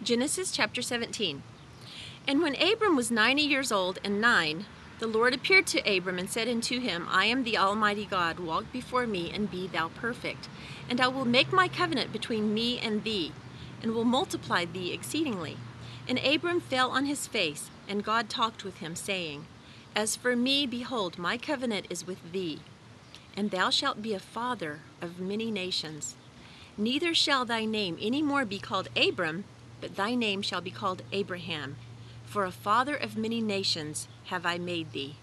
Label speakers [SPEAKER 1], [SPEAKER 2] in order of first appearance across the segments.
[SPEAKER 1] Genesis chapter 17. And when Abram was 90 years old and 9, the Lord appeared to Abram and said unto him, I am the Almighty God, walk before me, and be thou perfect. And I will make my covenant between me and thee, and will multiply thee exceedingly. And Abram fell on his face, and God talked with him, saying, As for me, behold, my covenant is with thee, and thou shalt be a father of many nations. Neither shall thy name any more be called Abram, but thy name shall be called Abraham. For a father of many nations have I made thee.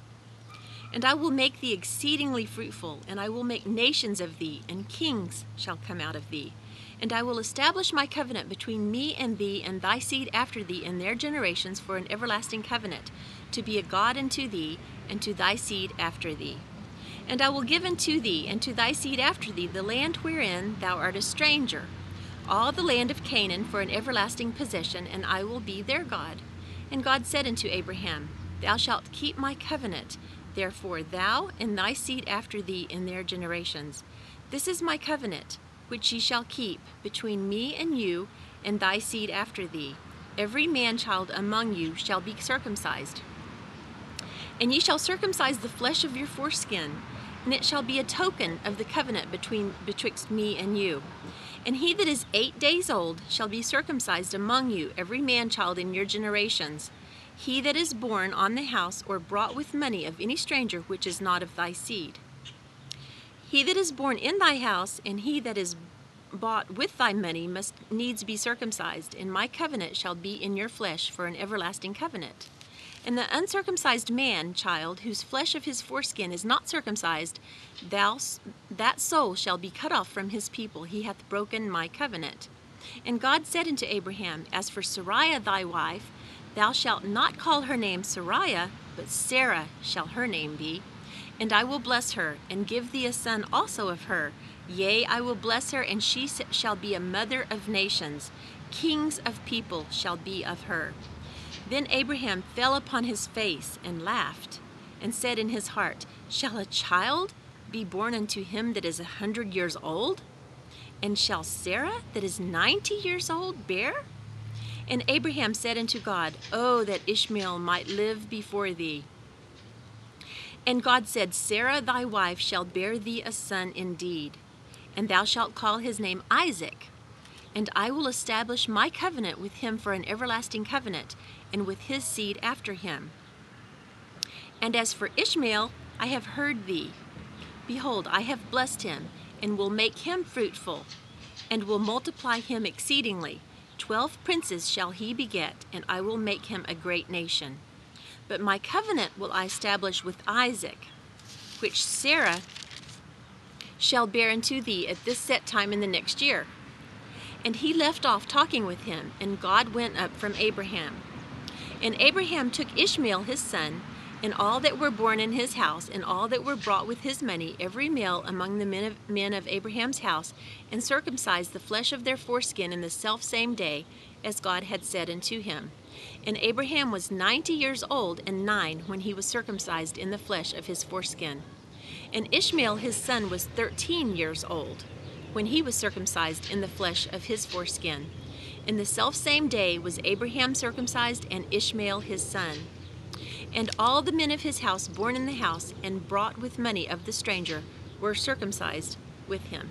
[SPEAKER 1] And I will make thee exceedingly fruitful, and I will make nations of thee, and kings shall come out of thee. And I will establish my covenant between me and thee and thy seed after thee in their generations for an everlasting covenant, to be a God unto thee, and to thy seed after thee. And I will give unto thee and to thy seed after thee the land wherein thou art a stranger, all the land of Canaan for an everlasting possession, and I will be their God. And God said unto Abraham, Thou shalt keep my covenant, therefore thou and thy seed after thee in their generations. This is my covenant, which ye shall keep between me and you and thy seed after thee. Every man-child among you shall be circumcised. And ye shall circumcise the flesh of your foreskin, and it shall be a token of the covenant betwixt me and you. And he that is 8 days old shall be circumcised among you, every man-child in your generations. He that is born on the house or brought with money of any stranger which is not of thy seed. He that is born in thy house, and he that is bought with thy money must needs be circumcised, and my covenant shall be in your flesh for an everlasting covenant. And the uncircumcised man-child, whose flesh of his foreskin is not circumcised, that soul shall be cut off from his people. He hath broken my covenant. And God said unto Abraham, As for Sarai thy wife, thou shalt not call her name Sarai, but Sarah shall her name be. And I will bless her, and give thee a son also of her. Yea, I will bless her, and she shall be a mother of nations. Kings of people shall be of her. Then Abraham fell upon his face and laughed, and said in his heart, Shall a child be born unto him that is 100 years old? And shall Sarah that is 90 years old bear? And Abraham said unto God, Oh, that Ishmael might live before thee. And God said, Sarah thy wife shall bear thee a son indeed, and thou shalt call his name Isaac. And I will establish my covenant with him for an everlasting covenant, and with his seed after him. And as for Ishmael, I have heard thee. Behold, I have blessed him, and will make him fruitful, and will multiply him exceedingly. 12 princes shall he beget, and I will make him a great nation. But my covenant will I establish with Isaac, which Sarah shall bear unto thee at this set time in the next year. And he left off talking with him, and God went up from Abraham. And Abraham took Ishmael his son, and all that were born in his house, and all that were brought with his money, every male among the men of Abraham's house, and circumcised the flesh of their foreskin in the selfsame day, as God had said unto him. And Abraham was 90 years old and 9 when he was circumcised in the flesh of his foreskin. And Ishmael his son was 13 years old when he was circumcised in the flesh of his foreskin. In the selfsame day was Abraham circumcised, and Ishmael his son. And all the men of his house born in the house, and brought with money of the stranger, were circumcised with him.